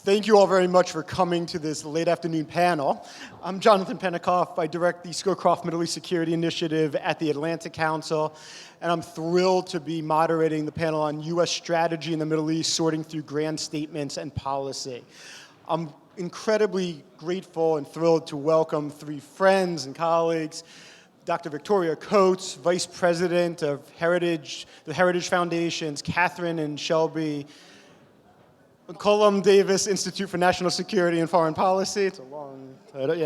Thank you all very much for coming to this late afternoon panel. I'm Jonathan Panikoff. I direct the Scowcroft Middle East Security Initiative at the Atlantic Council, and I'm thrilled to be moderating the panel on U.S. strategy in the Middle East, sorting through grand statements and policy. I'm incredibly grateful and thrilled to welcome three friends and colleagues: Dr. Victoria Coates, Vice President of the Heritage Foundation's Kathryn and Shelby, Cullom Davis Institute for National Security and Foreign Policy. It's a long title,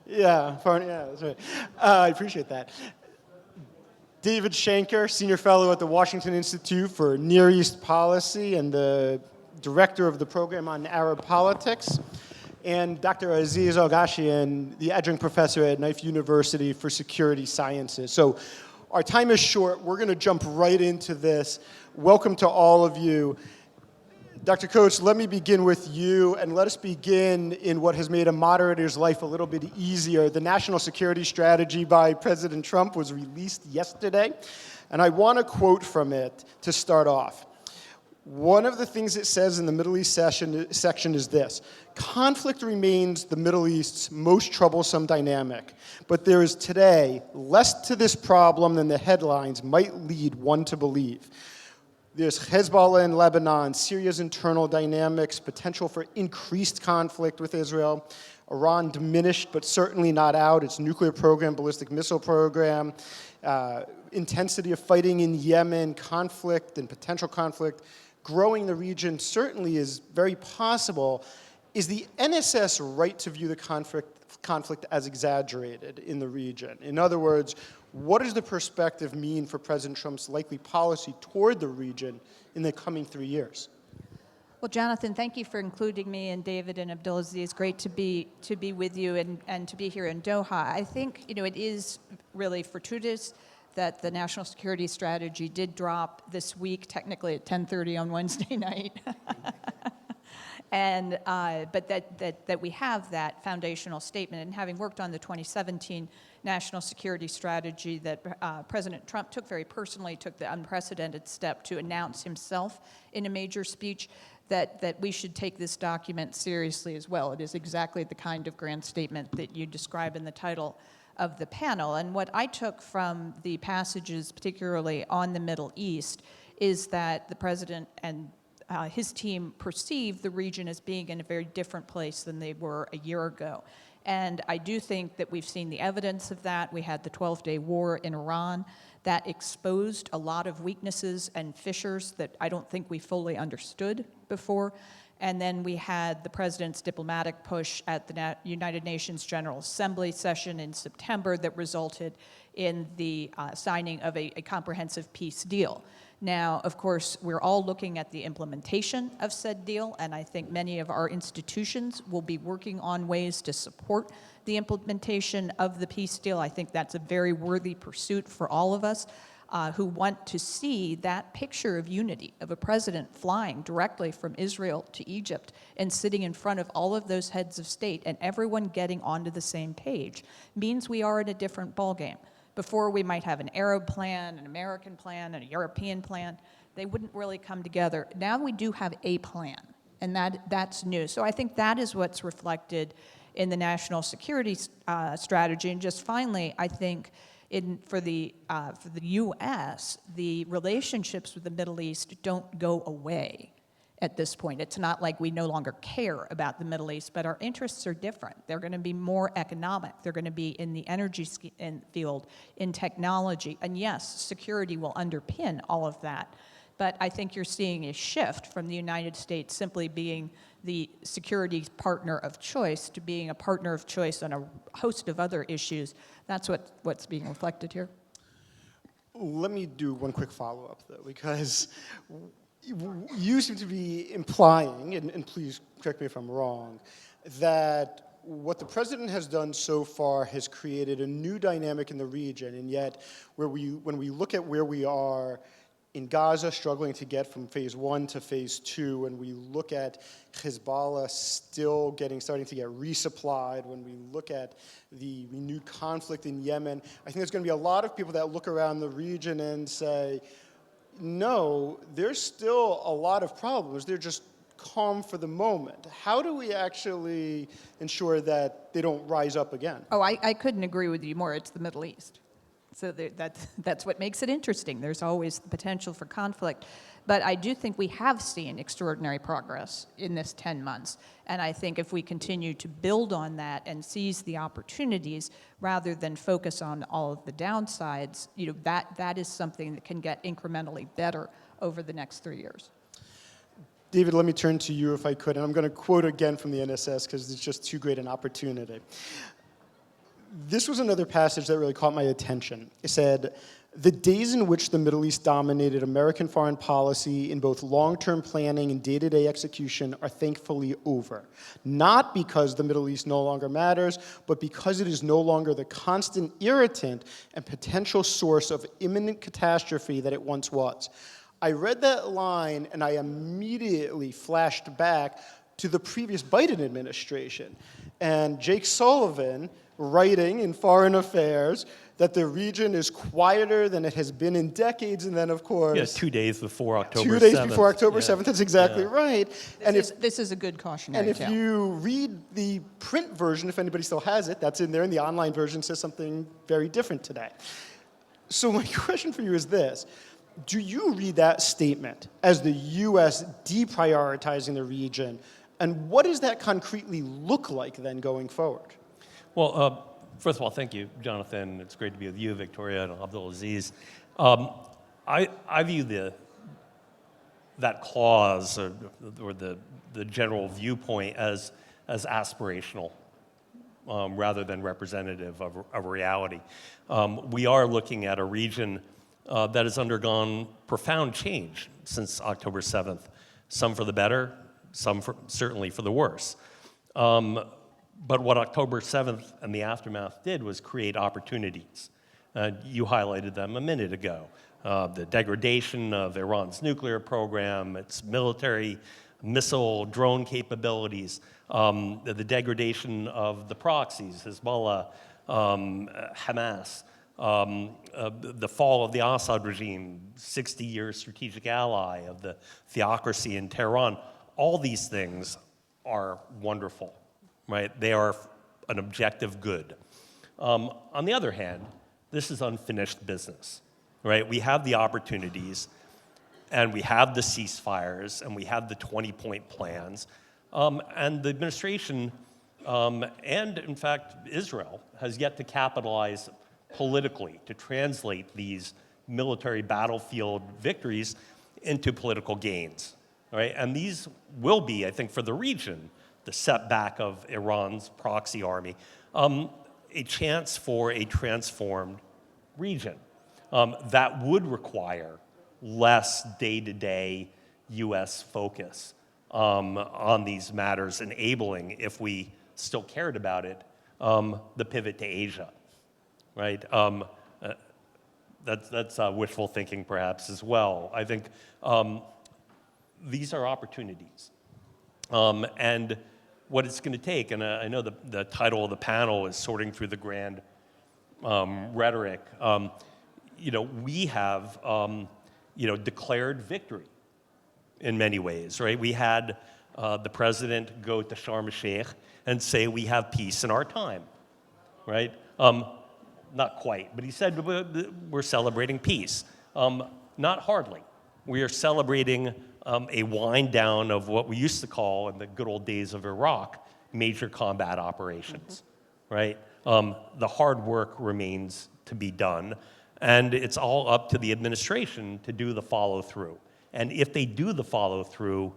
that's right. I appreciate that. David Schenker, Senior Fellow at the Washington Institute for Near East Policy and the Director of the Program on Arab Politics, and Dr. Aziz Alghashian, the Adjunct Professor at Naif University for Security Sciences. So our time is short. We're going to jump right into this. Welcome to all of you. Dr. Coates, let me begin with you, and let us begin in what has made a moderator's life a little bit easier. The National Security Strategy by President Trump was released yesterday, and I want to quote from it to start off. One of the things it says in the Middle East section is this: conflict remains the Middle East's most troublesome dynamic, but there is today less to this problem than the headlines might lead one to believe. There's Hezbollah in Lebanon, Syria's internal dynamics, potential for increased conflict with Israel, Iran diminished but certainly not out, its nuclear program, ballistic missile program, intensity of fighting in Yemen, conflict and potential conflict growing the region certainly is very possible. Is the NSS right to view the conflict as exaggerated in the region? In other words, what does the perspective mean for President Trump's likely policy toward the region in the coming 3 years? Well, Jonathan, thank you for including me, and David and Abdulaziz. Great to be with you and to be here in Doha. I think it is really fortuitous that the national security strategy did drop this week, technically at 10:30 on Wednesday night. And but that we have that foundational statement, and having worked on the 2017 national security strategy that President Trump took very personally, took the unprecedented step to announce himself in a major speech, that we should take this document seriously as well. It is exactly the kind of grand statement that you describe in the title of the panel. And what I took from the passages, particularly on the Middle East, is that the president and his team perceive the region as being in a very different place than they were a year ago. And I do think that we've seen the evidence of that. We had the 12-day war in Iran that exposed a lot of weaknesses and fissures that I don't think we fully understood before. And then we had the president's diplomatic push at the United Nations General Assembly session in September that resulted in the signing of a comprehensive peace deal. Now, of course, we're all looking at the implementation of said deal, and I think many of our institutions will be working on ways to support the implementation of the peace deal. I think that's a very worthy pursuit for all of us who want to see that picture of unity, of a president flying directly from Israel to Egypt and sitting in front of all of those heads of state and everyone getting onto the same page, means we are in a different ballgame. Before, we might have an Arab plan, an American plan, and a European plan. They wouldn't really come together. Now we do have a plan, and that's new. So I think that is what's reflected in the national security strategy. And just finally, I think for the U.S., the relationships with the Middle East don't go away at this point. It's not like we no longer care about the Middle East, but our interests are different. They're going to be more economic. They're going to be in the energy field, in technology. And yes, security will underpin all of that. But I think you're seeing a shift from the United States simply being the security partner of choice to being a partner of choice on a host of other issues. That's what's being reflected here. Let me do one quick follow-up, though, because you seem to be implying, and please correct me if I'm wrong, that what the president has done so far has created a new dynamic in the region, and yet when we look at where we are in Gaza, struggling to get from phase 1 to phase 2, when we look at Hezbollah still starting to get resupplied, when we look at the renewed conflict in Yemen, I think there's going to be a lot of people that look around the region and say, no, there's still a lot of problems. They're just calm for the moment. How do we actually ensure that they don't rise up again? Oh, I couldn't agree with you more. It's the Middle East. So that's what makes it interesting. There's always the potential for conflict. But I do think we have seen extraordinary progress in this 10 months. And I think if we continue to build on that and seize the opportunities rather than focus on all of the downsides, that is something that can get incrementally better over the next 3 years. David, let me turn to you if I could. And I'm going to quote again from the NSS because it's just too great an opportunity. This was another passage that really caught my attention. It said, "The days in which the Middle East dominated American foreign policy in both long-term planning and day-to-day execution are thankfully over. Not because the Middle East no longer matters, but because it is no longer the constant irritant and potential source of imminent catastrophe that it once was." I read that line and I immediately flashed back to the previous Biden administration and Jake Sullivan writing in Foreign Affairs that the region is quieter than it has been in decades, and then, of course... Yeah, 2 days before October 7th. 2 days before October 7th, that's exactly right. This is a good cautionary tale. And if you read the print version, if anybody still has it, that's in there, and the online version says something very different today. So my question for you is this. Do you read that statement as the U.S. deprioritizing the region, and what does that concretely look like then going forward? Well, first of all, thank you, Jonathan. It's great to be with you, Victoria, and Abdulaziz. I view that clause or the general viewpoint as aspirational rather than representative of reality. We are looking at a region that has undergone profound change since October 7th, some for the better, some certainly for the worse. But what October 7th and the aftermath did was create opportunities. You highlighted them a minute ago. The degradation of Iran's nuclear program, its military missile drone capabilities, the degradation of the proxies, Hezbollah, Hamas, the fall of the Assad regime, 60-year strategic ally of the theocracy in Tehran. All these things are wonderful, right? They are an objective good. On the other hand, this is unfinished business, right? We have the opportunities, and we have the ceasefires, and we have the 20-point plans, and the administration, and in fact Israel, has yet to capitalize politically to translate these military battlefield victories into political gains, right? And these will be, I think, for the region, the setback of Iran's proxy army, a chance for a transformed region that would require less day-to-day U.S. focus on these matters, enabling, if we still cared about it, the pivot to Asia, right? That's wishful thinking perhaps as well. I think these are opportunities. And what it's going to take, and I know the title of the panel is sorting through the grand rhetoric. We have declared victory in many ways, right? We had the president go to Sharm el-Sheikh and say we have peace in our time, right? Not quite, but he said we're celebrating peace. Not hardly. We are celebrating a wind down of what we used to call, in the good old days of Iraq, major combat operations, right? The hard work remains to be done, and it's all up to the administration to do the follow-through. And if they do the follow-through,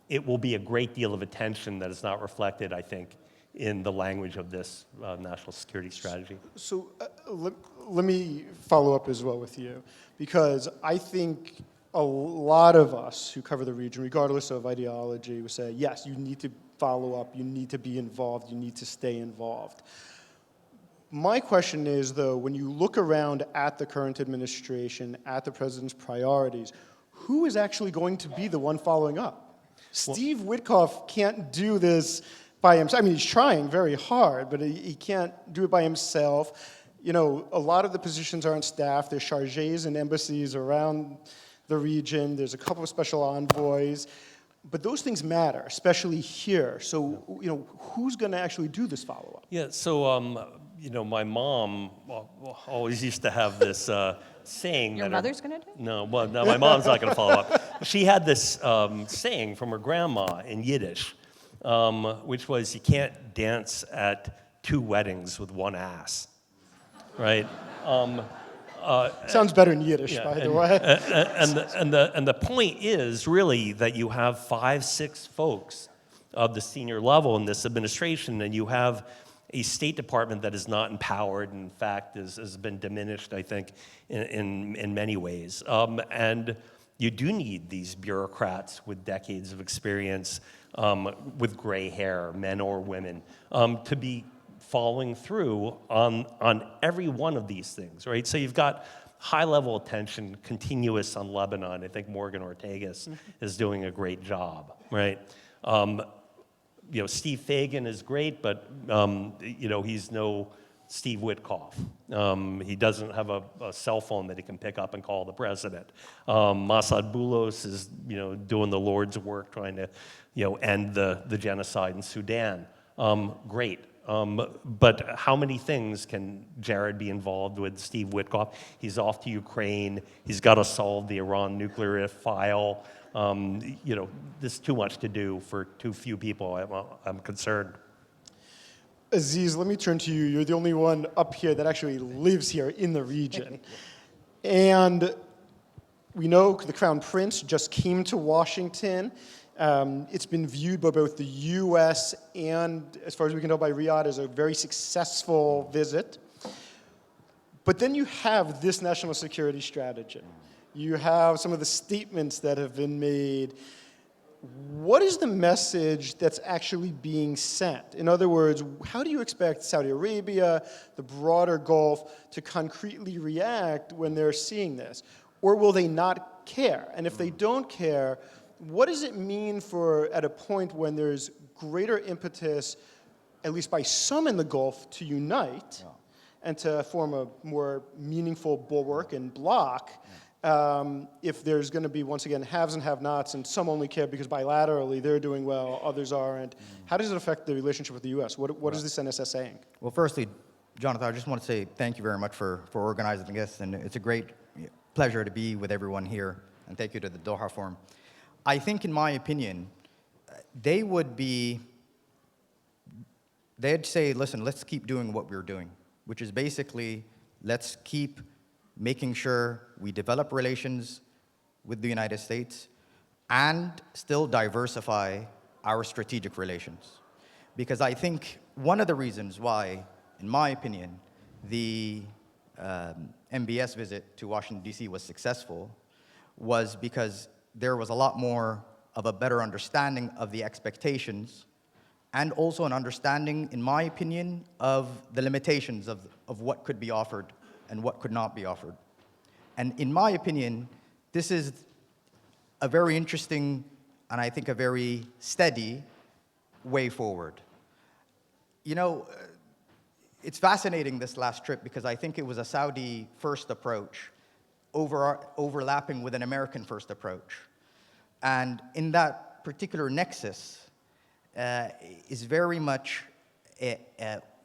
it will be a great deal of attention that is not reflected, I think, in the language of this national security strategy. So let me follow up as well with you, because I think a lot of us who cover the region, regardless of ideology, would say, yes, you need to follow up, you need to be involved, you need to stay involved. My question is, though, when you look around at the current administration, at the president's priorities, who is actually going to be the one following up? Steve Witkoff can't do this by himself. I mean, he's trying very hard, but he can't do it by himself. A lot of the positions are on staff. There's chargés and embassies around the region. There's a couple of special envoys. But those things matter, especially here. So, who's going to actually do this follow-up? Yeah, so, my mom always used to have this saying Your that... mother's going to do it? No, well, no, my mom's not going to follow up. She had this saying from her grandma in Yiddish, which was, you can't dance at 2 weddings with 1 ass, right? Sounds better in Yiddish, by the way. And the point is really that you have 5, 6 folks of the senior level in this administration, and you have a State Department that is not empowered, in fact, has been diminished, I think, in many ways. And you do need these bureaucrats with decades of experience, with gray hair, men or women, to be following through on every one of these things, right? So you've got high-level attention, continuous on Lebanon. I think Morgan Ortagus is doing a great job, right? Steve Fagan is great, but he's no Steve Witkoff. He doesn't have a cell phone that he can pick up and call the president. Masad Boulos is doing the Lord's work, trying to end the genocide in Sudan. Great. But how many things can Jared be involved with? Steve Witkoff, he's off to Ukraine. He's got to solve the Iran nuclear file. There's too much to do for too few people. I'm concerned. Aziz, let me turn to you. You're the only one up here that actually lives here in the region. And we know the Crown Prince just came to Washington. It's been viewed by both the U.S. and, as far as we can tell, by Riyadh as a very successful visit. But then you have this national security strategy. You have some of the statements that have been made. What is the message that's actually being sent? In other words, how do you expect Saudi Arabia, the broader Gulf, to concretely react when they're seeing this? Or will they not care? And if they don't care, what does it mean for, at a point when there's greater impetus, at least by some in the Gulf, to unite and to form a more meaningful bulwark and block, if there's going to be, once again, haves and have-nots, and some only care because bilaterally they're doing well, others aren't? How does it affect the relationship with the U.S.? What is this NSS saying? Well, firstly, Jonathan, I just want to say thank you very much for organizing this, and it's a great pleasure to be with everyone here, and thank you to the Doha Forum. I think, in my opinion, they'd say, listen, let's keep doing what we're doing, which is basically, let's keep making sure we develop relations with the United States and still diversify our strategic relations. Because I think one of the reasons why, in my opinion, the MBS visit to Washington, D.C. was successful was because there was a lot more of a better understanding of the expectations and also an understanding, in my opinion, of the limitations of what could be offered and what could not be offered. And in my opinion, this is a very interesting and I think a very steady way forward. It's fascinating, this last trip, because I think it was a Saudi first approach overlapping with an American first approach. And in that particular nexus, is very much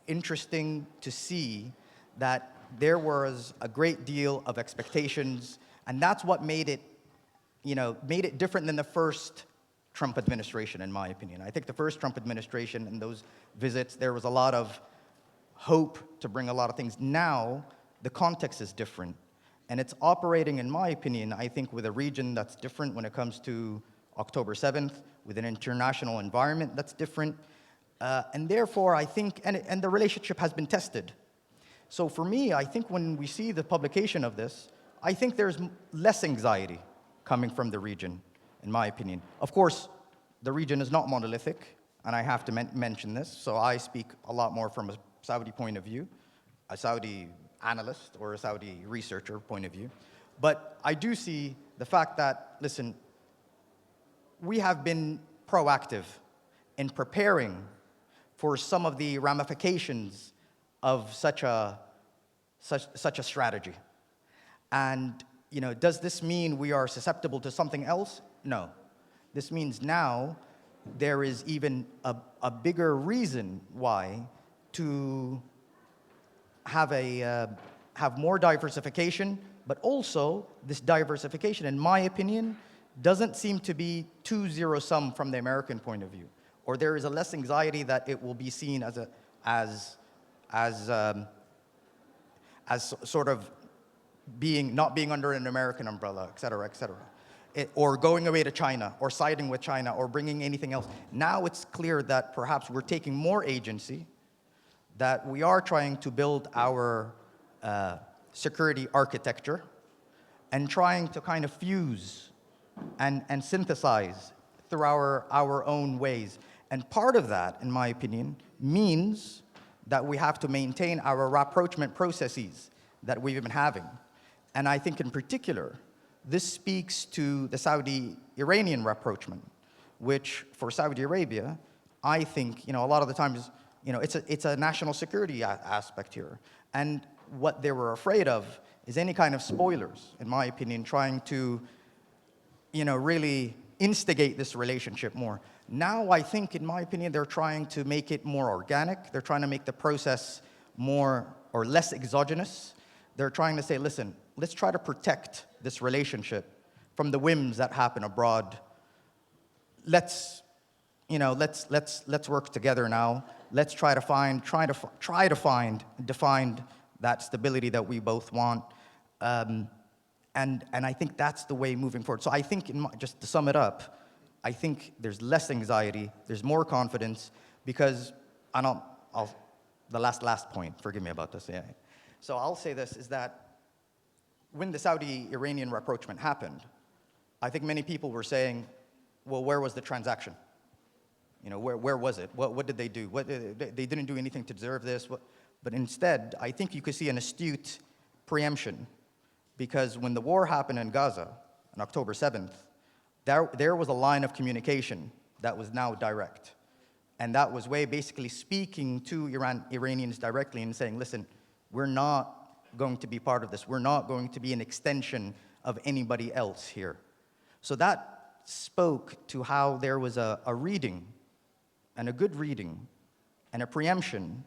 interesting to see that there was a great deal of expectations, and that's what made it different than the first Trump administration, in my opinion. I think the first Trump administration and those visits, there was a lot of hope to bring a lot of things. Now, the context is different, and it's operating, in my opinion, I think, with a region that's different when it comes to October 7th, with an international environment that's different. And therefore, I think, and the relationship has been tested. So for me, I think when we see the publication of this, I think there's less anxiety coming from the region, in my opinion. Of course, the region is not monolithic, and I have to mention this, so I speak a lot more from a Saudi point of view, a Saudi analyst or a Saudi researcher point of view. But I do see the fact that, listen, we have been proactive in preparing for some of the ramifications of such a strategy. And does this mean we are susceptible to something else? No. This means now there is even a bigger reason why to have more diversification, but also this diversification, in my opinion, doesn't seem to be too zero-sum from the American point of view, or there is a less anxiety that it will be seen as sort of not being under an American umbrella, et cetera, et cetera. Or going away to China, or siding with China, or bringing anything else. Now it's clear that perhaps we're taking more agency, that we are trying to build our security architecture, and trying to kind of fuse and synthesize through our own ways. And part of that, in my opinion, means that we have to maintain our rapprochement processes that we've been having. And I think in particular, this speaks to the Saudi-Iranian rapprochement, which for Saudi Arabia, I think, a lot of the times, it's a national security aspect here. And what they were afraid of is any kind of spoilers, in my opinion, trying to, really instigate this relationship more. Now, I think, in my opinion, they're trying to make it more organic. They're trying to make the process more or less exogenous. They're trying to say, listen, let's try to protect this relationship from the whims that happen abroad. Let's work together now. Let's try to define that stability that we both want. And I think that's the way moving forward. So I think, just to sum it up, I think there's less anxiety, there's more confidence, because, the last point, forgive me about this, yeah. So I'll say this, is that when the Saudi-Iranian rapprochement happened, I think many people were saying, well, where was the transaction? Where was it? What did they do? They didn't do anything to deserve this. But instead, I think you could see an astute preemption, because when the war happened in Gaza on October 7th, there was a line of communication that was now direct. And that was basically speaking to Iranians directly and saying, listen, we're not going to be part of this. We're not going to be an extension of anybody else here. So that spoke to how there was a reading, and a good reading, and a preemption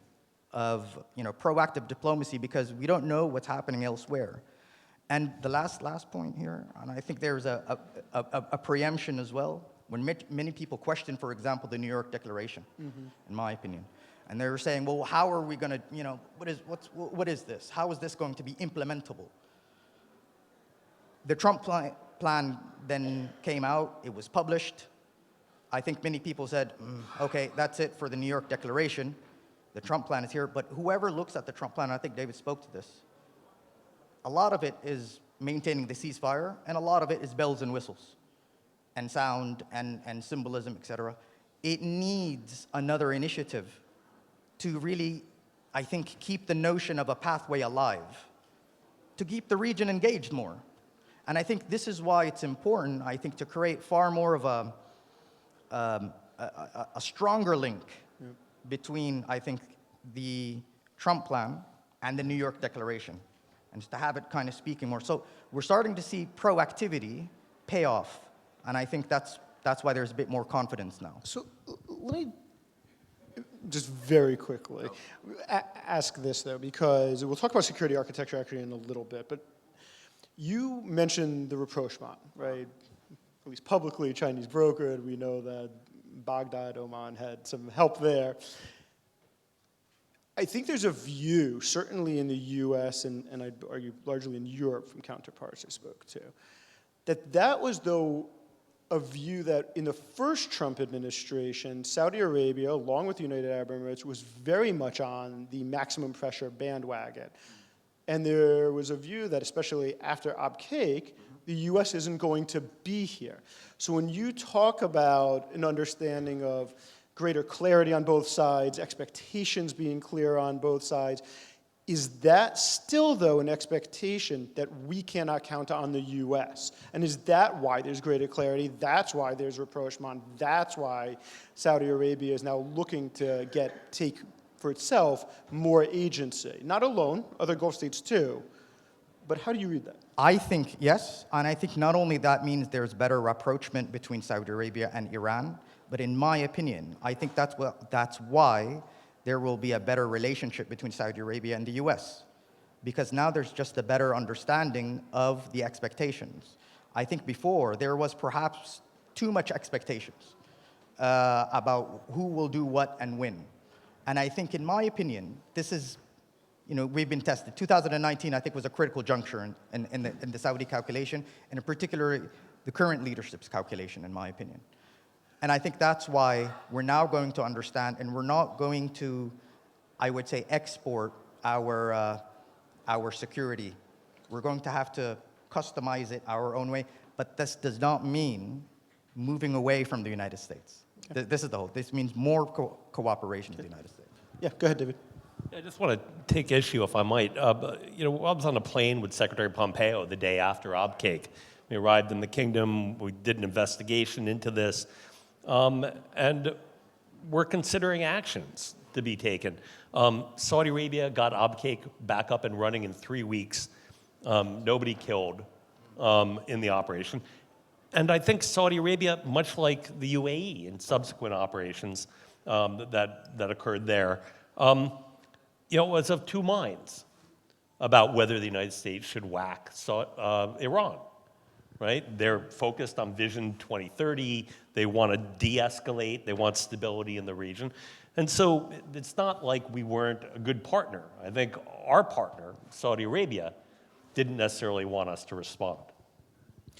of proactive diplomacy, because we don't know what's happening elsewhere. And the last point here, and I think there's a preemption as well, when many people question, for example, the New York Declaration, in my opinion. And they were saying, well, how are we going to, what is this? How is this going to be implementable? The Trump plan then came out, it was published. I think many people said, okay, that's it for the New York Declaration. The Trump plan is here, but whoever looks at the Trump plan, I think David spoke to this, a lot of it is maintaining the ceasefire, and a lot of it is bells and whistles, and sound, and symbolism, et cetera. It needs another initiative to really, I think, keep the notion of a pathway alive, to keep the region engaged more. And I think this is why it's important, I think, to create far more of a stronger link between, I think, the Trump plan and the New York Declaration, and just to have it kind of speaking more. So we're starting to see proactivity pay off, and I think that's why there's a bit more confidence now. So let me just very quickly ask this, though, because we'll talk about security architecture actually in a little bit, but you mentioned the rapprochement, right? At least publicly, Chinese brokered. We know that Baghdad, Oman had some help there. I think there's a view, certainly in the US, and I'd argue largely in Europe from counterparts I spoke to, that was, though, a view that in the first Trump administration, Saudi Arabia, along with the United Arab Emirates, was very much on the maximum pressure bandwagon. And there was a view that, especially after Abqaiq, the US isn't going to be here. So when you talk about an understanding of greater clarity on both sides, expectations being clear on both sides, is that still, though, an expectation that we cannot count on the US? And is that why there's greater clarity? That's why there's rapprochement. That's why Saudi Arabia is now looking to take for itself more agency. Not alone, other Gulf states too. But how do you read that? I think yes, and I think not only that means there's better rapprochement between Saudi Arabia and Iran, but in my opinion, I think that's why there will be a better relationship between Saudi Arabia and the US, because now there's just a better understanding of the expectations. I think before there was perhaps too much expectations about who will do what and when. And I think, in my opinion, this is, we've been tested. 2019, I think, was a critical juncture in the Saudi calculation, and in particular, the current leadership's calculation, in my opinion. And I think that's why we're now going to understand, and we're not going to, I would say, export our security. We're going to have to customize it our own way, but this does not mean moving away from the United States. Okay. This is the whole. This means more cooperation with the United States. Yeah, go ahead, David. I just want to take issue, if I might. I was on a plane with Secretary Pompeo the day after Abqaiq. We arrived in the kingdom. We did an investigation into this, and we're considering actions to be taken. Saudi Arabia got Abqaiq back up and running in 3 weeks. Nobody killed in the operation. And I think Saudi Arabia, much like the UAE in subsequent operations that occurred there, was of two minds about whether the United States should whack Iran, right? They're focused on Vision 2030. They want to de-escalate. They want stability in the region. And so it's not like we weren't a good partner. I think our partner, Saudi Arabia, didn't necessarily want us to respond.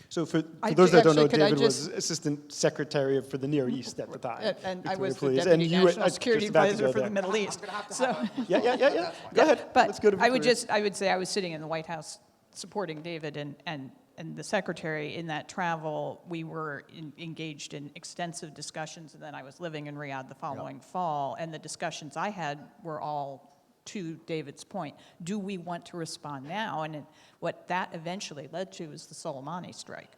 So for those that don't know, Actually, David was Assistant Secretary for the Near East at the time. And I Victoria, was the please. Deputy And you were- National just Security about to Advisor go for the there. Middle East. So, Yeah. Go ahead. but Let's go to I Victoria. would say I was sitting in the White House supporting David and the Secretary in that travel. We were engaged in extensive discussions, and then I was living in Riyadh the following fall, and the discussions I had were all to David's point. Do we want to respond now? And what that eventually led to was the Soleimani strike,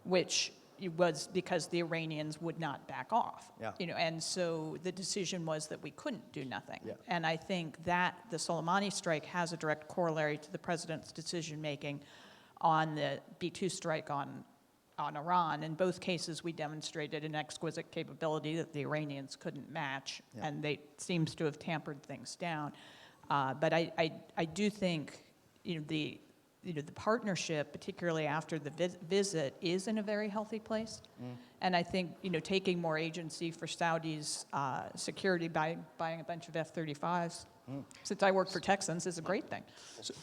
which was because the Iranians would not back off. Yeah. And so the decision was that we couldn't do nothing. Yeah. And I think that the Soleimani strike has a direct corollary to the president's decision-making on the B-2 strike on Iran. In both cases, we demonstrated an exquisite capability that the Iranians couldn't match, and they seems to have tampered things down. But I do think the partnership, particularly after the visit, is in a very healthy place. And I think taking more agency for Saudi's security by buying a bunch of F-35s, since I work for Texans, is a great thing.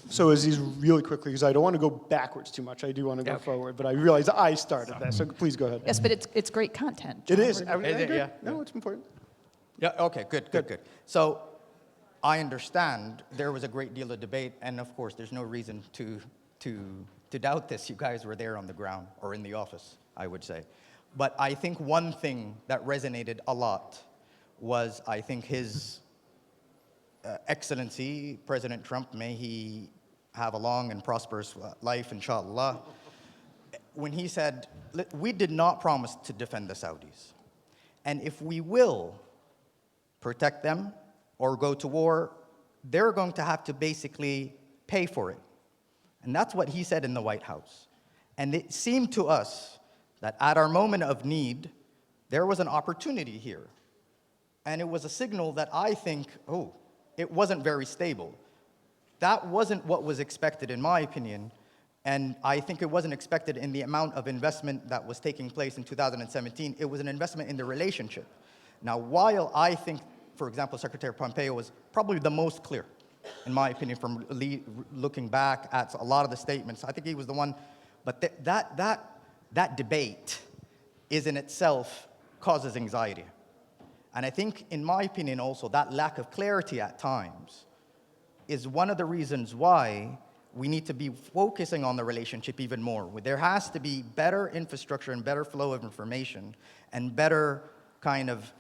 So Aziz, really quickly, because I don't want to go backwards too much. I do want to go forward, but I realize I started that, so please go ahead. Yes, but it's great content. It John. is. I agree. Yeah. No, it's important. Yeah, okay, good. So I understand there was a great deal of debate, and of course, there's no reason to doubt this. You guys were there on the ground, or in the office, I would say. But I think one thing that resonated a lot was, I think, his Excellency, President Trump, may he have a long and prosperous life, inshallah, when he said, we did not promise to defend the Saudis. And if we will protect them or go to war, they're going to have to basically pay for it. And that's what he said in the White House. And it seemed to us that at our moment of need, there was an opportunity here. And it was a signal that I think, it wasn't very stable. That wasn't what was expected, in my opinion. And I think it wasn't expected in the amount of investment that was taking place in 2017. It was an investment in the relationship. Now, while I think, for example, Secretary Pompeo was probably the most clear, in my opinion, from looking back at a lot of the statements, I think he was the one, but that debate is in itself causes anxiety. And I think, in my opinion also, that lack of clarity at times is one of the reasons why we need to be focusing on the relationship even more. There has to be better infrastructure and better flow of information and better kind of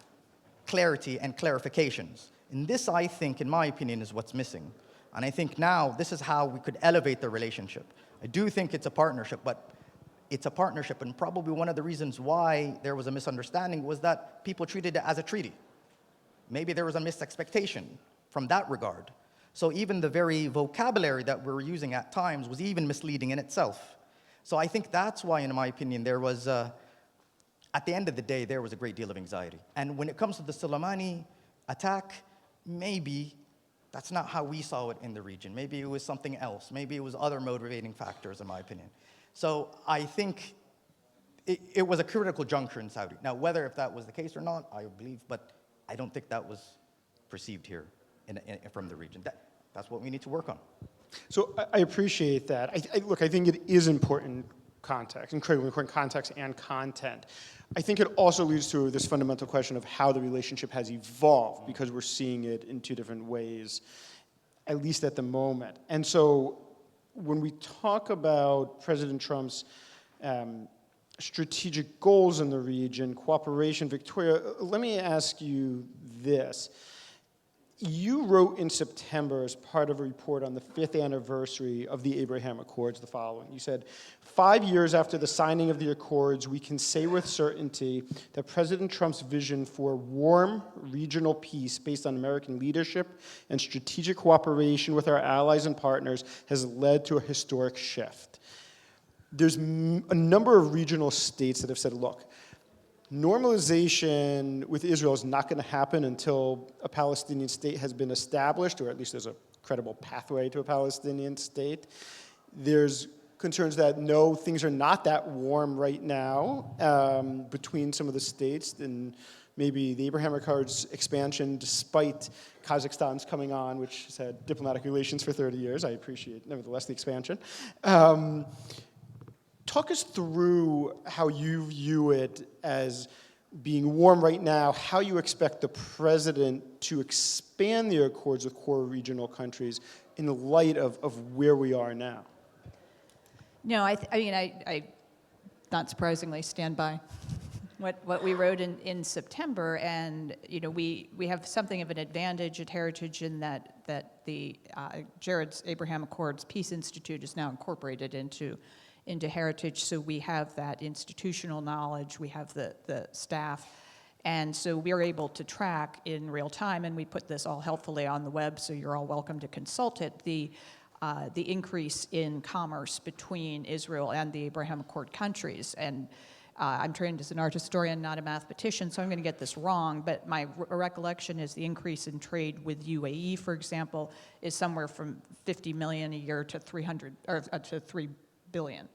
clarity and clarifications. And this, I think, in my opinion, is what's missing. And I think now this is how we could elevate the relationship. I do think it's a partnership, but it's a partnership, and probably one of the reasons why there was a misunderstanding was that people treated it as a treaty. Maybe there was a misexpectation from that regard. So even the very vocabulary that we're using at times was even misleading in itself. So I think that's why, in my opinion, there was, at the end of the day, there was a great deal of anxiety. And when it comes to the Soleimani attack, maybe that's not how we saw it in the region. Maybe it was something else. Maybe it was other motivating factors, in my opinion. So I think it was a critical juncture in Saudi. Now, whether if that was the case or not, I believe, but I don't think that was perceived here from the region. That's what we need to work on. So I appreciate that. Look, I think it is important context, incredibly important context and content. I think it also leads to this fundamental question of how the relationship has evolved, because we're seeing it in two different ways, at least at the moment. And so when we talk about President Trump's strategic goals in the region, cooperation, Victoria, let me ask you this. You wrote in September as part of a report on the 5th anniversary of the Abraham Accords the following. You said, 5 years after the signing of the Accords, we can say with certainty that President Trump's vision for warm regional peace based on American leadership and strategic cooperation with our allies and partners has led to a historic shift. There's a number of regional states that have said, look, normalization with Israel is not going to happen until a Palestinian state has been established, or at least there's a credible pathway to a Palestinian state. There's concerns that, no, things are not that warm right now between some of the states, and maybe the Abraham Accords expansion, despite Kazakhstan's coming on, which has had diplomatic relations for 30 years. I appreciate, nevertheless, the expansion. Talk us through how you view it as being warm right now, how you expect the president to expand the accords with core regional countries in the light of where we are now. No, I not surprisingly stand by what we wrote in September, and we have something of an advantage at Heritage in that the Jared's Abraham Accords Peace Institute is now incorporated into Heritage, so we have that institutional knowledge, we have the staff, and so we're able to track in real time, and we put this all helpfully on the web, so you're all welcome to consult it, the increase in commerce between Israel and the Abraham Accord countries. And I'm trained as an art historian, not a mathematician, so I'm going to get this wrong, but my recollection is the increase in trade with UAE, for example, is somewhere from 50 million a year to 3 billion.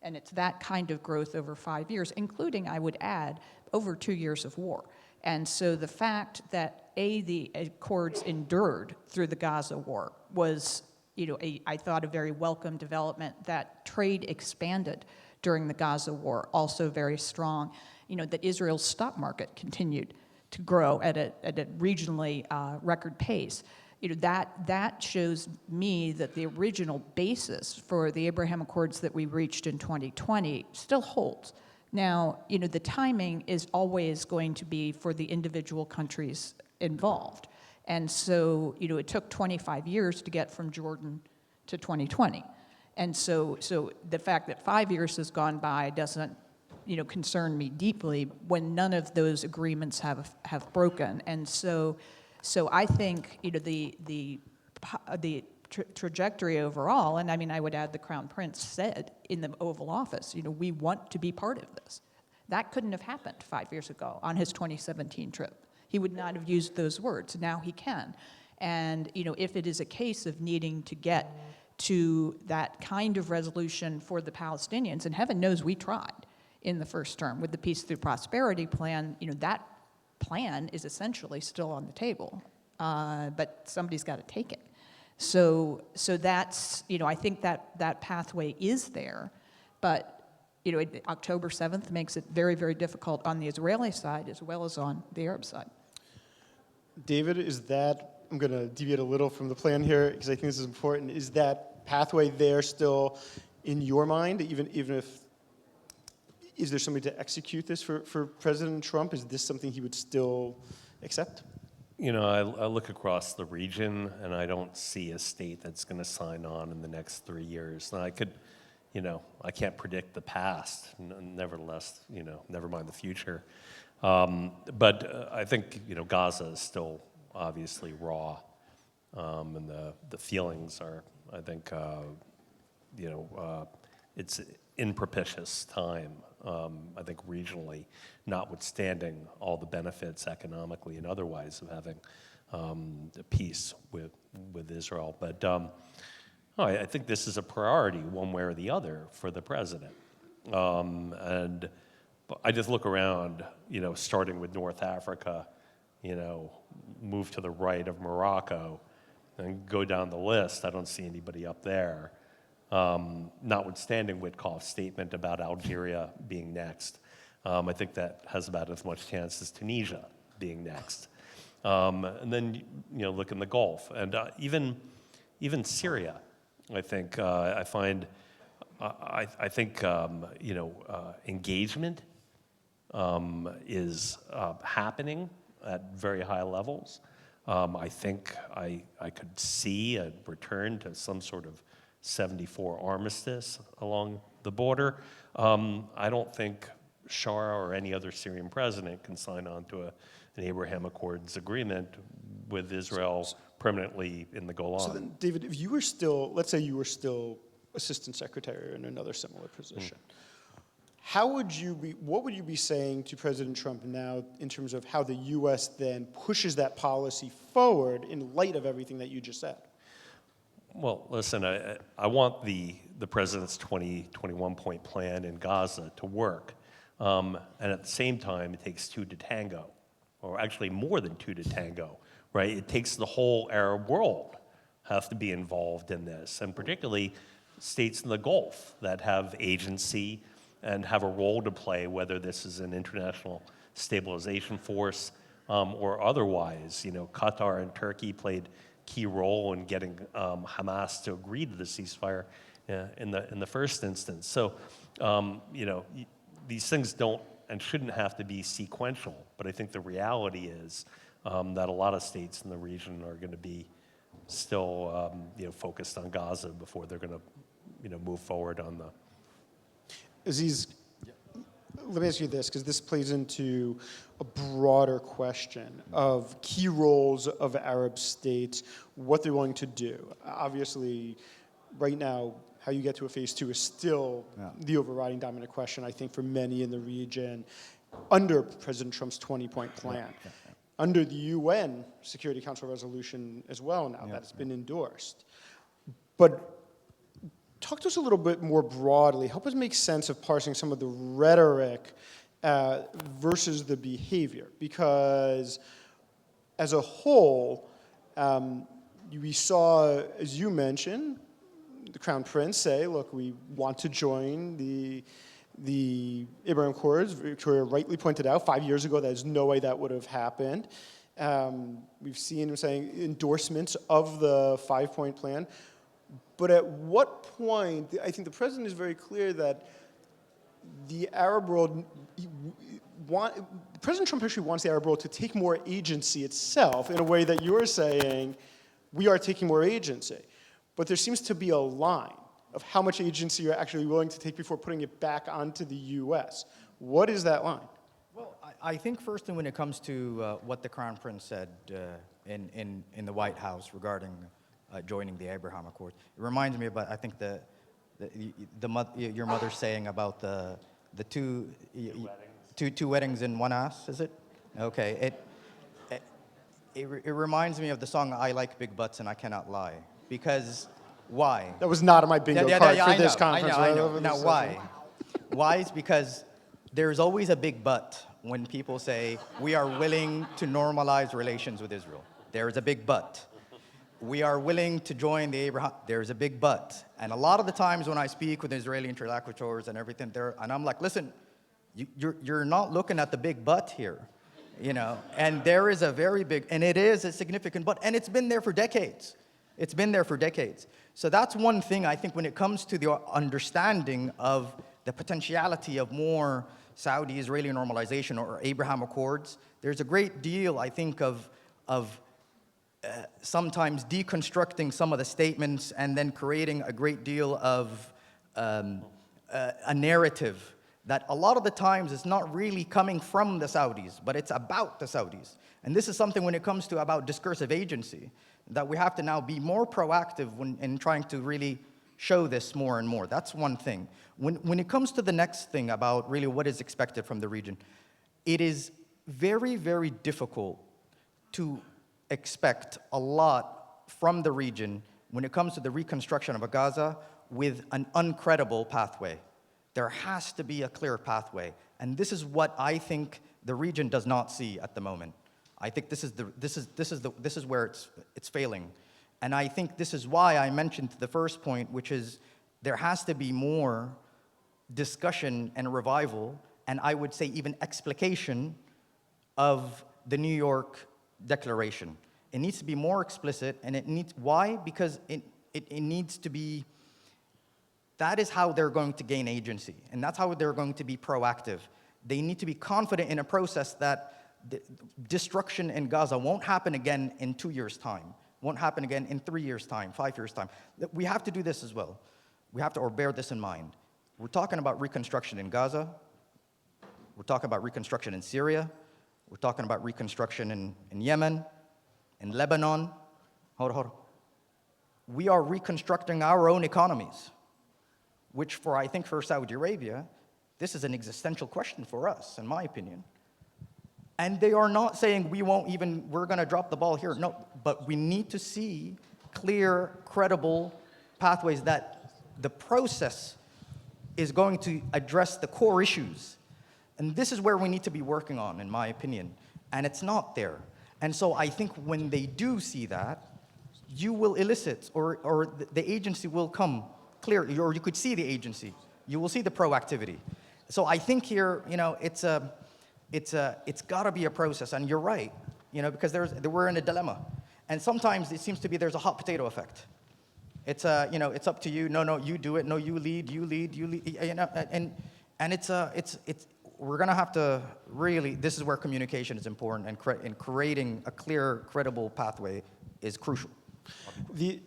And it's that kind of growth over 5 years, including, I would add, over 2 years of war. And so the fact that, the Accords endured through the Gaza war was, I thought, a very welcome development. That trade expanded during the Gaza war, also very strong. That Israel's stock market continued to grow at a regionally record pace. That shows me that the original basis for the Abraham Accords that we reached in 2020 still holds. Now, the timing is always going to be for the individual countries involved. And so, it took 25 years to get from Jordan to 2020. And so the fact that 5 years has gone by doesn't, concern me deeply when none of those agreements have broken. And so I think the trajectory overall, and I would add the Crown Prince said in the Oval Office, we want to be part of this. That couldn't have happened 5 years ago on his 2017 trip. He would not have used those words. Now he can. And if it is a case of needing to get to that kind of resolution for the Palestinians, and heaven knows we tried in the first term with the Peace Through Prosperity plan, that plan is essentially still on the table, but somebody's got to take it. So that's, I think that pathway is there, but October 7th makes it very, very difficult on the Israeli side as well as on the Arab side. David, I'm going to deviate a little from the plan here because I think this is important. Is that pathway there still in your mind, even if, is there somebody to execute this for President Trump? Is this something he would still accept? I look across the region and I don't see a state that's going to sign on in the next 3 years. Now, I can't predict the past, nevertheless, never mind the future. But I think, Gaza is still obviously raw. and the feelings are, I think, it's impropitious time, I think regionally, notwithstanding all the benefits economically and otherwise of having peace with Israel. But I think this is a priority one way or the other for the president. And I just look around, starting with North Africa, move to the right of Morocco, and go down the list. I don't see anybody up there. Notwithstanding Witkoff's statement about Algeria being next, I think that has about as much chance as Tunisia being next. And then look in the Gulf, and even Syria. I think engagement is happening at very high levels. I think I could see a return to some sort of 74 armistice along the border. I don't think Shah or any other Syrian president can sign on to an Abraham Accords agreement with Israel permanently in the Golan. So then, David, if you were still, let's say you were still assistant secretary or in another similar position, what would you be saying to President Trump now in terms of how the U.S. then pushes that policy forward in light of everything that you just said? Well, listen, I want the president's 21-point plan in Gaza to work. And at the same time, it takes two to tango, or actually more than two to tango, right? It takes the whole Arab world has to be involved in this, and particularly states in the Gulf that have agency and have a role to play, whether this is an international stabilization force or otherwise. Qatar and Turkey played key role in getting Hamas to agree to the ceasefire in the first instance. So, these things don't and shouldn't have to be sequential, but I think the reality is that a lot of states in the region are going to be still focused on Gaza before they're going to move forward on the. Aziz, let me ask you this, because this plays into a broader question of key roles of Arab states, what they're willing to do. Obviously, right now, how you get to a phase two is still the overriding dominant question, I think, for many in the region under President Trump's 20-point plan. Under the UN Security Council resolution as well now that it's been endorsed. But talk to us a little bit more broadly. Help us make sense of parsing some of the rhetoric versus the behavior. Because as a whole, we saw, as you mentioned, the Crown Prince say, look, we want to join the Abraham Accords. Victoria rightly pointed out 5 years ago there's no way that would have happened. We've seen him saying endorsements of the 5-point plan. But at what point, I think the president is very clear that the Arab world, President Trump actually wants the Arab world to take more agency itself in a way that you're saying we are taking more agency. But there seems to be a line of how much agency you're actually willing to take before putting it back onto the U.S. What is that line? Well, I think first, when it comes to what the Crown Prince said in the White House regarding joining the Abraham Accords, it reminds me about, I think, your mother saying about the two weddings in one ass, is it? Okay. It reminds me of the song "I Like Big Butts and I Cannot Lie." Because why? That was not on my bingo card for this conference. I know. Now, why? Why is because there's always a big but when people say, we are willing to normalize relations with Israel. There is a big but. We are willing to join the Abraham. There's a big but. And a lot of the times when I speak with Israeli interlocutors and everything, and I'm like, listen, you're not looking at the big but here. And there is a very big, and it is a significant but, and it's been there for decades. It's been there for decades. So that's one thing I think when it comes to the understanding of the potentiality of more Saudi-Israeli normalization or Abraham Accords, there's a great deal, I think, of sometimes deconstructing some of the statements and then creating a great deal of a narrative that a lot of the times it's not really coming from the Saudis, but it's about the Saudis. And this is something when it comes to about discursive agency, that we have to now be more proactive in trying to really show this more and more. That's one thing. When it comes to the next thing about really what is expected from the region, it is very, very difficult to expect a lot from the region when it comes to the reconstruction of Gaza with an uncredible pathway. There has to be a clear pathway. And this is what I think the region does not see at the moment. I think this is where it's failing. And I think this is why I mentioned the first point, which is there has to be more discussion and revival, and I would say even explication of the New York Declaration. It needs to be more explicit, and it needs, why? Because it needs to be, that is how they're going to gain agency, and that's how they're going to be proactive. They need to be confident in a process that the destruction in Gaza won't happen again in 2 years' time, won't happen again in 3 years' time, 5 years' time. We have to do this as well. We have to, or bear this in mind. We're talking about reconstruction in Gaza. We're talking about reconstruction in Syria. We're talking about reconstruction in Yemen, in Lebanon. Hold on. We are reconstructing our own economies, which I think for Saudi Arabia, this is an existential question for us, in my opinion. And they are not saying we're going to drop the ball here. No, but we need to see clear, credible pathways that the process is going to address the core issues. And this is where we need to be working on, in my opinion. And it's not there. And so I think when they do see that, you will elicit, or the agency will come clear, or you could see the agency. You will see the proactivity. So I think here, it's got to be a process. And you're right, because we're in a dilemma. And sometimes it seems to be there's a hot potato effect. It's it's up to you. No, you do it. No, you lead. And it's we're gonna have to really. This is where communication is important, and creating a clear, credible pathway is crucial. The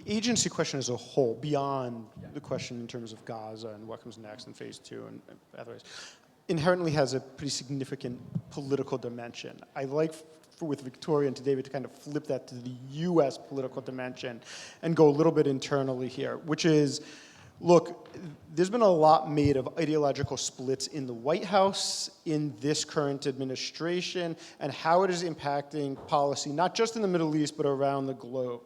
agency question as a whole, beyond the question in terms of Gaza and what comes next in phase 2 and otherwise, inherently has a pretty significant political dimension. I like with Victoria and to David to kind of flip that to the US political dimension and go a little bit internally here, which is, look, there's been a lot made of ideological splits in the White House, in this current administration, and how it is impacting policy, not just in the Middle East, but around the globe.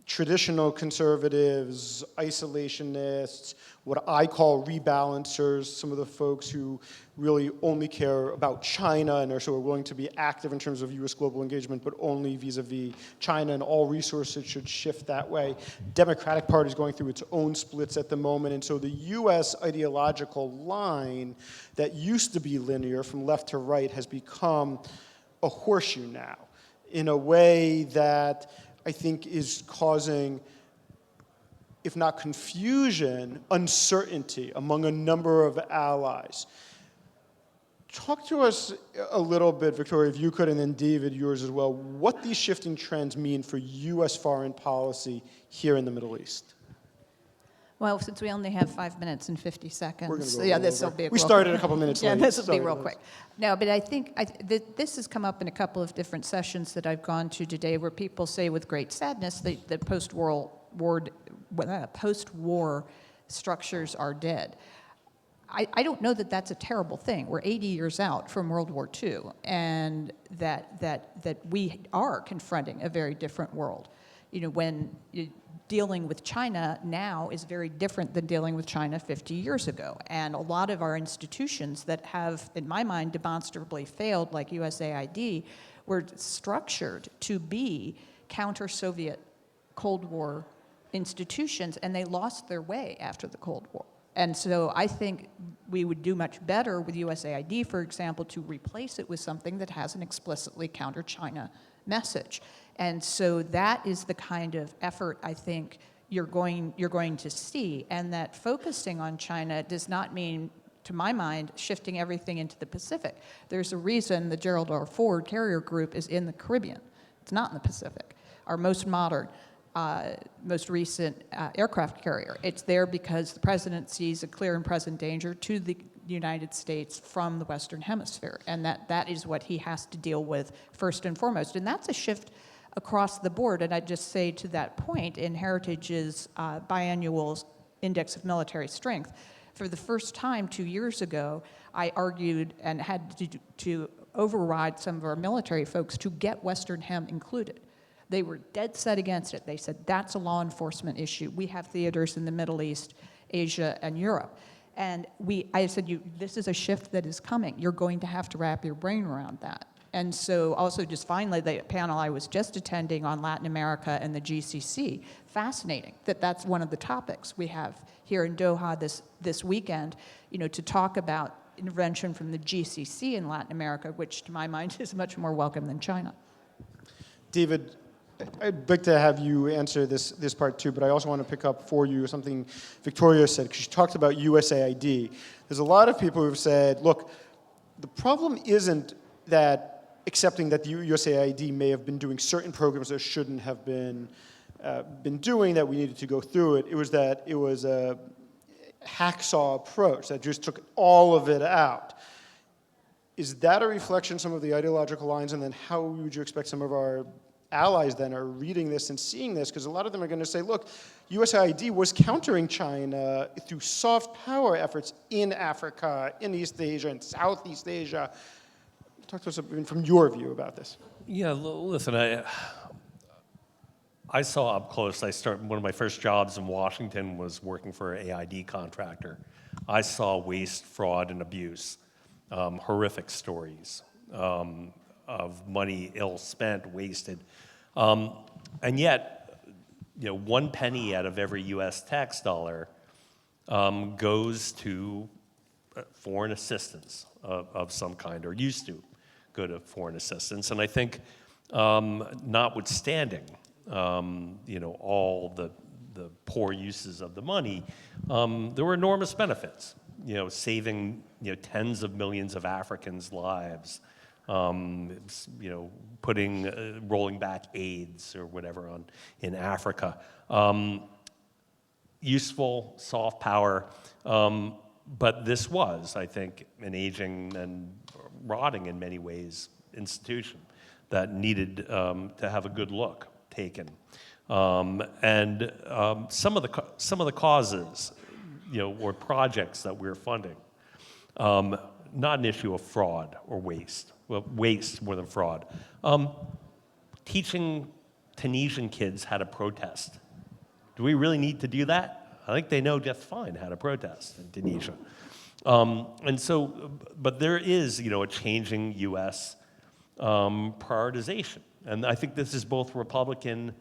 Traditional conservatives, isolationists, what I call rebalancers, some of the folks who really only care about China and are sort of willing to be active in terms of US global engagement, but only vis-a-vis China, and all resources should shift that way. Democratic Party is going through its own splits at the moment, and so the US ideological line that used to be linear from left to right has become a horseshoe now, in a way that I think is causing, if not confusion, uncertainty among a number of allies. Talk to us a little bit, Victoria, if you could, and then David, yours as well, what these shifting trends mean for US foreign policy here in the Middle East. Well, since we only have 5 minutes and 50 seconds, go this will be we started a couple minutes late. Yeah, this will be Sorry, real guys. quick. No, but I think this has come up in a couple of different sessions that I've gone to today, where people say with great sadness that post-war structures are dead. I don't know that that's a terrible thing. We're 80 years out from World War II, and that we are confronting a very different world. When dealing with China now is very different than dealing with China 50 years ago. And a lot of our institutions that have, in my mind, demonstrably failed, like USAID, were structured to be counter-Soviet Cold War institutions, and they lost their way after the Cold War. And so I think we would do much better with USAID, for example, to replace it with something that has an explicitly counter-China message. And so that is the kind of effort I think you're going to see, and that focusing on China does not mean, to my mind, shifting everything into the Pacific. There's a reason the Gerald R. Ford Carrier Group is in the Caribbean. It's not in the Pacific. Our most modern, most recent aircraft carrier. It's there because the president sees a clear and present danger to the the United States from the Western Hemisphere, and that is what he has to deal with first and foremost. And that's a shift across the board. And I'd just say to that point, in Heritage's biannual index of military strength, for the first time 2 years ago, I argued and had to override some of our military folks to get Western Hem included. They were dead set against it. They said, that's a law enforcement issue. We have theaters in the Middle East, Asia, and Europe. And I said, this is a shift that is coming. You're going to have to wrap your brain around that. And so also just finally, the panel I was just attending on Latin America and the GCC, fascinating that that's one of the topics we have here in Doha this weekend, to talk about intervention from the GCC in Latin America, which to my mind is much more welcome than China. David, I'd like to have you answer this part too, but I also want to pick up for you something Victoria said, because she talked about USAID. There's a lot of people who've said, look, the problem isn't that accepting that the USAID may have been doing certain programs that shouldn't have been doing, that we needed to go through it. It was that it was a hacksaw approach that just took all of it out. Is that a reflection of some of the ideological lines? And then how would you expect some of our allies then are reading this and seeing this? Because a lot of them are going to say, look, USAID was countering China through soft power efforts in Africa, in East Asia, and Southeast Asia. Talk to us from your view about this. Yeah, listen, I saw up close. One of my first jobs in Washington was working for an AID contractor. I saw waste, fraud, and abuse, horrific stories of money ill spent, wasted, and yet, 1 penny out of every U.S. tax dollar goes to foreign assistance of some kind, or used to go to foreign assistance. And I think, notwithstanding, all the poor uses of the money, there were enormous benefits. Saving tens of millions of Africans' lives, rolling back AIDS or whatever in Africa. Useful, soft power, but this was, I think, an aging and rotting in many ways institution that needed to have a good look taken. And some of the causes, or projects that we're funding, not an issue of fraud or waste. Well, waste more than fraud. Teaching Tunisian kids how to protest. Do we really need to do that? I think they know just fine how to protest in Tunisia. And so, but there is, a changing U.S. Prioritization. And I think this is both Republican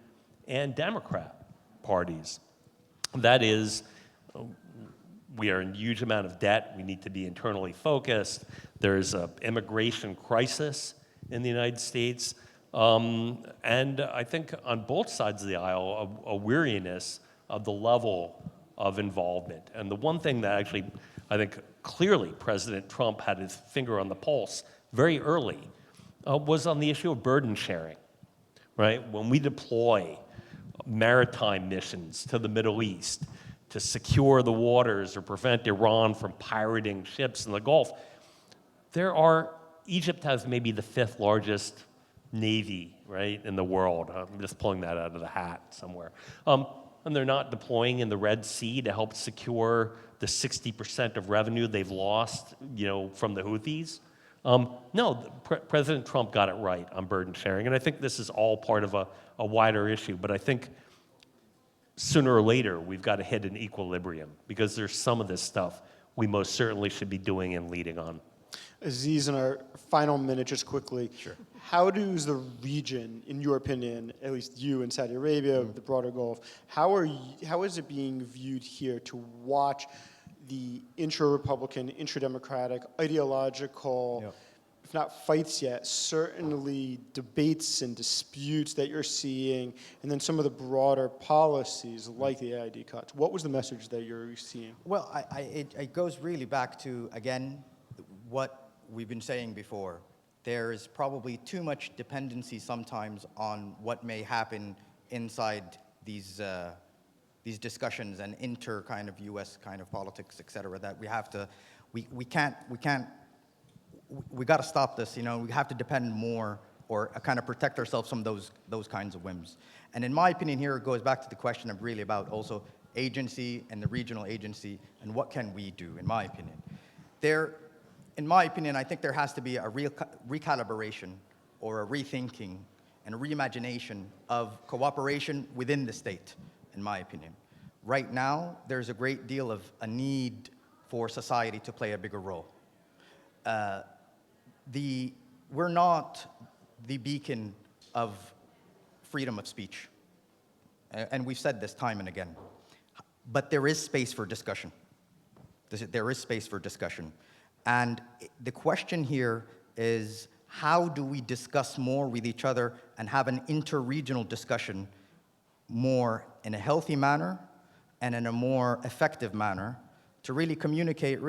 and Democrat parties. That is, we are in a huge amount of debt. We need to be internally focused. There's an immigration crisis in the United States. And I think on both sides of the aisle, a weariness of the level of involvement. And the one thing that actually, I think clearly President Trump had his finger on the pulse very early was on the issue of burden sharing, right? When we deploy maritime missions to the Middle East to secure the waters or prevent Iran from pirating ships in the Gulf, Egypt has maybe the 5th largest navy, right, in the world. I'm just pulling that out of the hat somewhere. And they're not deploying in the Red Sea to help secure the 60% of revenue they've lost, from the Houthis. No, President Trump got it right on burden sharing, and I think this is all part of a wider issue. But I think sooner or later we've got to hit an equilibrium, because there's some of this stuff we most certainly should be doing and leading on. Aziz, in our final minute, just quickly, Sure. How does the region, in your opinion, at least you in Saudi Arabia, the broader Gulf, how is it being viewed here to watch the intra-Republican, intra-democratic, ideological, if not fights yet, certainly debates and disputes that you're seeing, and then some of the broader policies like the AID cuts? What was the message that you're seeing? Well, it goes really back to, again, what we've been saying before. There is probably too much dependency sometimes on what may happen inside these discussions and kind of U.S. kind of politics, et cetera, that we have to we got to stop this. We have to depend more or kind of protect ourselves from those kinds of whims. And in my opinion here, it goes back to the question of really about also agency and the regional agency and what can we do, in my opinion. In my opinion, I think there has to be a recalibration or a rethinking and a reimagination of cooperation within the state, in my opinion. Right now, there's a great deal of a need for society to play a bigger role. We're not the beacon of freedom of speech, and we've said this time and again, but there is space for discussion. There is space for discussion. And the question here is, how do we discuss more with each other and have an inter-regional discussion more in a healthy manner and in a more effective manner to really communicate,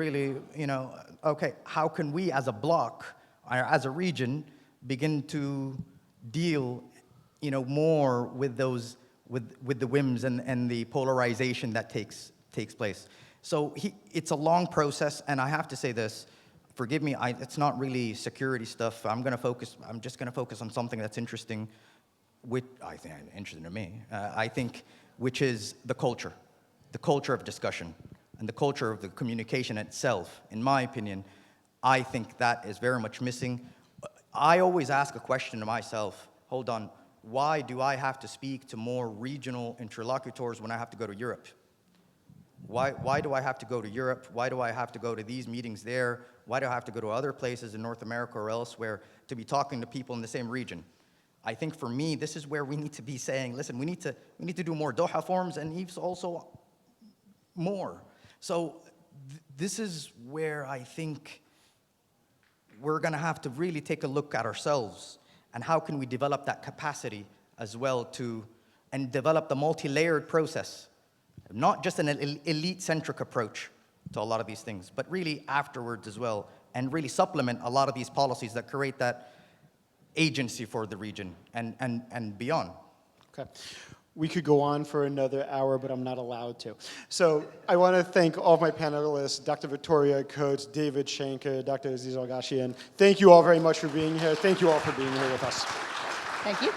okay, how can we as a bloc, or as a region, begin to deal, more with those, with the whims and the polarization that takes place. So it's a long process, and I have to say this, forgive me, it's not really security stuff. I'm just gonna focus on something that's interesting, which I think interesting to me, which is the culture of discussion, and the culture of the communication itself. In my opinion, I think that is very much missing. I always ask a question to myself, hold on, why do I have to speak to more regional interlocutors when I have to go to Europe? Why do I have to go to Europe? Why do I have to go to these meetings there? Why do I have to go to other places in North America or elsewhere to be talking to people in the same region? I think for me, this is where we need to be saying, listen, we need to do more Doha forums and also more. So this is where I think we're going to have to really take a look at ourselves and how can we develop that capacity as well and develop the multi-layered process. Not just an elite-centric approach to a lot of these things, but really afterwards as well, and really supplement a lot of these policies that create that agency for the region and beyond. Okay. We could go on for another hour, but I'm not allowed to. So I want to thank all of my panelists, Dr. Victoria Coates, David Schenker, Dr. Aziz Alghashian. Thank you all very much for being here. Thank you all for being here with us. Thank you.